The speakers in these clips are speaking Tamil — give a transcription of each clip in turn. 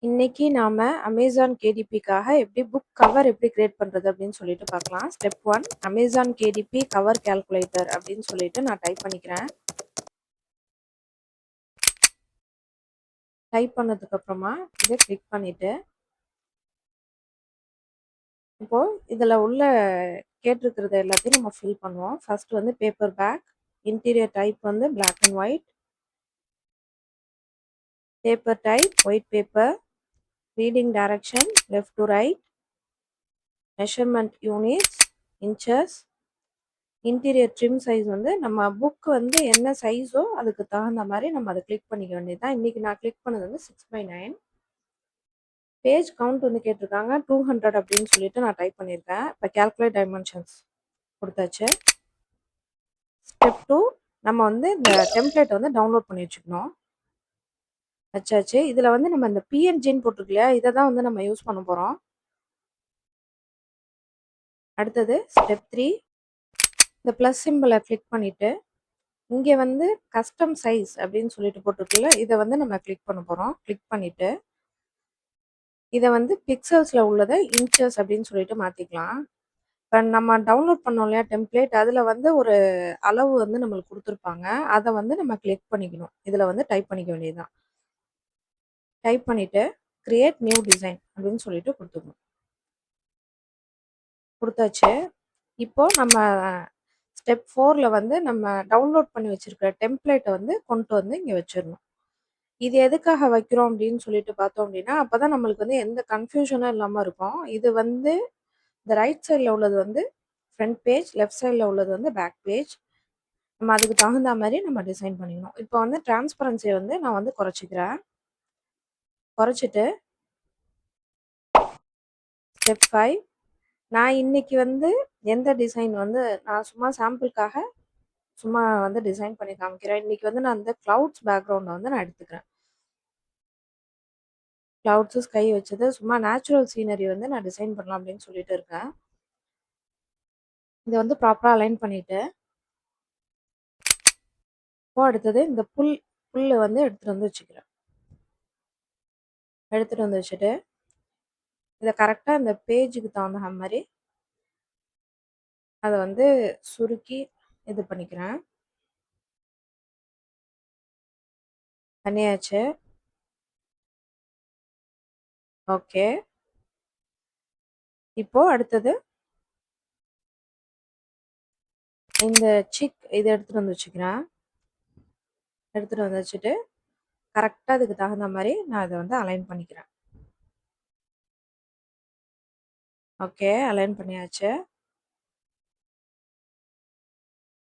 இன்னைக்கு நாம Amazon KDPக்காக எப்படி புக் கவர் எப்படி கிரியேட் பண்றது அப்படின்னு சொல்லிட்டு பார்க்கலாம். Step 1 Amazon KDP cover calculator அப்படின்னு சொல்லிட்டு நான் டைப் பண்ணிக்கிறேன். டைப் பண்ணதுக்கு அப்புறமா இதை கிளிக் பண்ணிட்டு இப்போ இதுல உள்ள கேட்டிருக்கிறது எல்லாத்தையும் நம்ம ஃபில் பண்ணுவோம். ஃபர்ஸ்ட் வந்து பேப்பர் பேக், இன்டீரியர் டைப் வந்து Black and white, paper type white paper, reading direction left to right, measurement units inches, interior trim size வந்து நம்ம புக் வந்து என்ன சைஸோ அதுக்கு தகுந்த மாதிரி நம்ம அதை கிளிக் பண்ணிக்க வேண்டியதுதான். இன்னைக்கு நான் கிளிக் பண்ணது வந்து 6/9. பேஜ் கவுண்ட் வந்து கேட்டிருக்காங்க 200 அப்படின்னு சொல்லிட்டு நான் டைப் பண்ணியிருக்கேன். இப்போ கால்குலேட் டைமென்ஷன்ஸ் கொடுத்தாச்சு. ஸ்டெப் 2 நம்ம வந்து இந்த டெம்ப்ளேட் வந்து டவுன்லோட் பண்ணி வச்சுக்கணும். வச்சாச்சு. இதில் வந்து நம்ம இந்த பிஎன்ஜின்னு போட்டிருக்கு இல்லையா, இதை தான் வந்து நம்ம யூஸ் பண்ண போகிறோம். அடுத்தது ஸ்டெப் 3 இந்த ப்ளஸ் சிம்பிளை கிளிக் பண்ணிவிட்டு இங்கே வந்து கஸ்டம் சைஸ் அப்படின்னு சொல்லிட்டு போட்டிருக்குல்ல, இதை வந்து நம்ம கிளிக் பண்ண போகிறோம். கிளிக் பண்ணிவிட்டு இதை வந்து பிக்சல்ஸில் உள்ளதை இன்ச்சஸ் அப்படின்னு சொல்லிட்டு மாற்றிக்கலாம். இப்போ நம்ம டவுன்லோட் பண்ணோம் இல்லையா டெம்ப்ளேட், அதில் வந்து ஒரு அளவு வந்து நம்மளுக்கு கொடுத்துருப்பாங்க. அதை வந்து நம்ம கிளிக் பண்ணிக்கணும். இதில் வந்து டைப் பண்ணிக்க வேண்டியதுதான். டைப் பண்ணிவிட்டு கிரியேட் நியூ டிசைன் அப்படின்னு சொல்லிட்டு கொடுத்துக்கணும். கொடுத்தாச்சு. இப்போ நம்ம ஸ்டெப் 4ல் வந்து நம்ம டவுன்லோட் பண்ணி வச்சுருக்கிற டெம்ப்ளேட்டை வந்து கொண்டு வந்து இங்கே வச்சிடணும். இது எதுக்காக வைக்கிறோம் அப்படின்னு சொல்லிட்டு பார்த்தோம் அப்படின்னா, அப்போ தான் நம்மளுக்கு வந்து எந்த கன்ஃபியூஷனும் இல்லாமல் இருக்கும். இது வந்து இந்த ரைட் சைடில் உள்ளது வந்து ஃப்ரண்ட் பேஜ், லெஃப்ட் சைடில் உள்ளது வந்து பேக் பேஜ். நம்ம அதுக்கு தகுந்த மாதிரி நம்ம டிசைன் பண்ணிக்கணும். இப்போ வந்து டிரான்ஸ்பரன்சியை வந்து நான் வந்து குறைச்சிக்கிறேன். குறைச்சிட்டு ஸ்டெப் 5 நான் இன்னைக்கு வந்து எந்த டிசைன் வந்து நான் சும்மா சாம்பிளுக்காக சும்மா வந்து டிசைன் பண்ணி காமிக்கிறேன். இன்னைக்கு வந்து நான் இந்த க்ளவுட்ஸ் பேக்ரவுண்டை வந்து நான் எடுத்துக்கிறேன். க்ளவுட்ஸு ஸ்கை வச்சது சும்மா நேச்சுரல் சீனரி வந்து நான் டிசைன் பண்ணலாம் அப்படின்னு சொல்லிட்டு இருக்கேன். இதை வந்து ப்ராப்பராக அலைன் பண்ணிவிட்டு இப்போ அடுத்தது இந்த புல்லு வந்து எடுத்துகிட்டு வந்து வச்சுக்கிறேன். எடுத்துகிட்டு வந்து வச்சுட்டு இதை கரெக்டாக இந்த பேஜுக்கு தகுந்த மாதிரி அதை வந்து சுருக்கி இது பண்ணிக்கிறேன். பண்ணியாச்சு. ஓகே. இப்போ அடுத்தது இந்த இதை எடுத்துகிட்டு வந்து வச்சுக்கிறேன். எடுத்துகிட்டு வந்து வச்சுட்டு கரெக்டாக அதுக்கு தகுந்த மாதிரி நான் இதை வந்து அலைன் பண்ணிக்கிறேன். ஓகே, அலைன் பண்ணியாச்சு.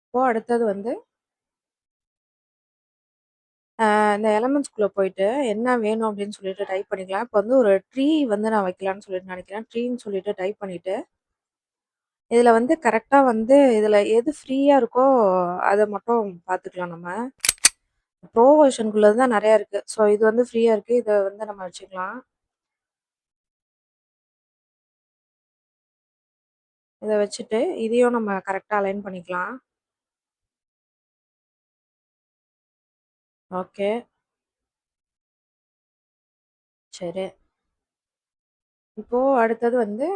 இப்போ அடுத்தது வந்து இந்த எலமெண்ட்ஸ்குள்ளே போயிட்டு என்ன வேணும் அப்படின்னு சொல்லிட்டு டைப் பண்ணிக்கலாம். இப்போ வந்து ஒரு ட்ரீ வந்து நான் வைக்கலான்னு சொல்லிட்டு நினைக்கிறேன். ட்ரீன்னு சொல்லிட்டு டைப் பண்ணிவிட்டு இதில் வந்து கரெக்டாக வந்து இதில் எது ஃப்ரீயாக இருக்கோ அதை மட்டும் பார்த்துக்கலாம். நம்ம ப்ரோ வெர்ஷனுக்குள்ளது தான் நிறையா இருக்குது. ஸோ இது வந்து ஃப்ரீயாக இருக்குது. இதை வந்து நம்ம வச்சுக்கலாம். இதை வச்சுட்டு இதையும் நம்ம கரெக்டாக அலைன் பண்ணிக்கலாம். ஓகே, சரி. இப்போ அடுத்தது வந்து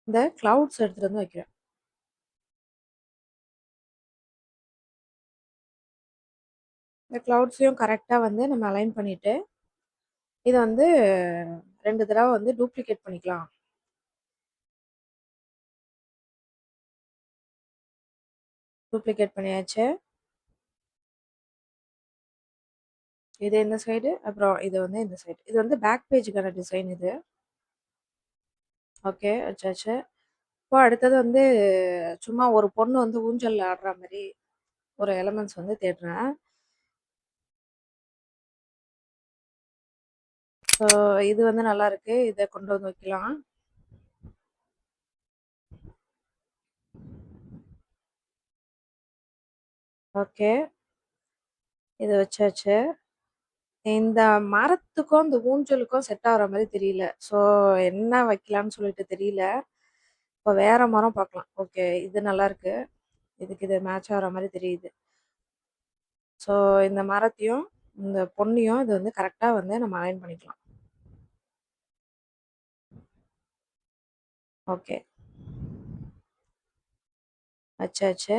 இந்த கிளவுட்ஸ் எடுத்துகிட்டு வந்து வைக்கிறேன். இந்த கிளவுட்ஸையும் கரெக்டாக வந்து நம்ம அலைன் பண்ணிவிட்டு இதை வந்து 2 தடவை வந்து டூப்ளிகேட் பண்ணிக்கலாம். டூப்ளிகேட் பண்ணியாச்சு. இது இந்த சைடு, அப்புறம் இது வந்து இந்த சைடு. இது வந்து பேக் பேஜுக்கான டிசைன் இது. ஓகே, வச்சாச்சு. இப்போ அடுத்தது வந்து சும்மா ஒரு பொண்ணு வந்து ஊஞ்சலில் ஆடுற மாதிரி ஒரு எலமெண்ட்ஸ் வந்து தேடுறேன். ஸோ இது வந்து நல்லா இருக்கு. இதை கொண்டு வந்து வைக்கலாம். ஓகே, இதை வச்சாச்சு. இந்த மரத்துக்கும் இந்த ஊஞ்சலுக்கும் செட் ஆகிற மாதிரி தெரியல. ஸோ என்ன வைக்கலான்னு சொல்லிட்டு தெரியல. இப்போ வேற மரம் பார்க்கலாம். ஓகே, இது நல்லா இருக்கு. இதுக்கு இது மேட்ச் ஆகிற மாதிரி தெரியுது. ஸோ இந்த மரத்தையும் இந்த பொண்ணையும் இது வந்து கரெக்டாக வந்து நம்ம அலைன் பண்ணிக்கலாம். ஓகே, வச்சாச்சு.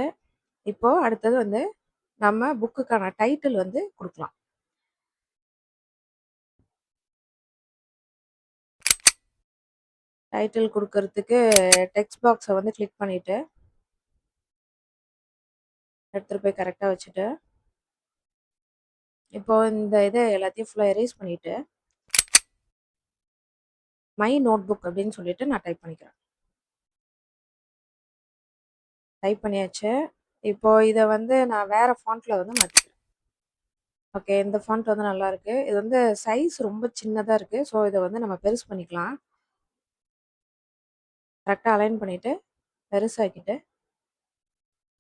இப்போ அடுத்தது வந்து நம்ம புக்குக்கான டைட்டில் வந்து கொடுக்கலாம். டைட்டில் கொடுக்கறதுக்கு டெக்ஸ்ட் பாக்ஸை வந்து கிளிக் பண்ணிவிட்டு எடுத்துகிட்டு போய் கரெக்டாக வச்சுட்டு இப்போ இந்த இதை எல்லாத்தையும் ஃபுல்லாக எரேஸ் பண்ணிவிட்டு மை நோட் புக் அப்படின்னு சொல்லிட்டு நான் டைப் பண்ணிக்கிறேன். டைப் பண்ணியாச்சு. இப்போ இதை வந்து நான் வேற ஃபாண்ட்ல வந்து மாற்றிக்கிறேன். ஓகே, இந்த ஃபாண்ட் வந்து நல்லா இருக்கு. இது வந்து சைஸ் ரொம்ப சின்னதாக இருக்கு. ஸோ இதை வந்து நம்ம பெருசு பண்ணிக்கலாம். கரெக்டாக அலைன் பண்ணிட்டு பெருசாக்கிட்டு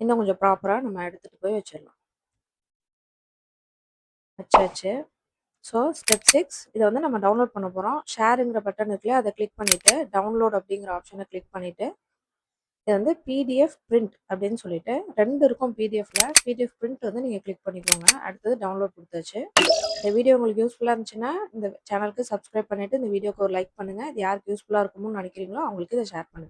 இன்னும் கொஞ்சம் ப்ராப்பராக நம்ம எடுத்துகிட்டு போய் வச்சிடலாம். வச்சாச்சு. ஸோ ஸ்டெப் 6 இதை வந்து நம்ம டவுன்லோட் பண்ண போகிறோம். ஷேருங்கிற பட்டன் இருக்குல்லையா, அதை கிளிக் பண்ணிவிட்டு டவுன்லோட் அப்படிங்கிற ஆப்ஷனை கிளிக் பண்ணிவிட்டு இது வந்து பிடிஎஃப் பிரிண்ட் அப்படின்னு சொல்லிட்டு 2 இருக்கும் பிடிஎஃப்ல. பிடிஎஃப் பிரிண்ட் வந்து நீங்கள் கிளிக் பண்ணிக்கோங்க. அடுத்தது டவுன்லோட் கொடுத்தாச்சு. இந்த வீடியோ உங்களுக்கு யூஸ்ஃபுல்லாக இருந்துச்சுன்னா இந்த சேனலுக்கு சப்ஸ்கிரைப் பண்ணிவிட்டு இந்த வீடியோக்கு ஒரு லைக் பண்ணுங்கள். இது யாருக்கு யூஸ்ஃபுல்லாக இருக்கும்னு நினைக்கிறீங்களோ அவங்களுக்கு இதை ஷேர் பண்ணுங்கள்.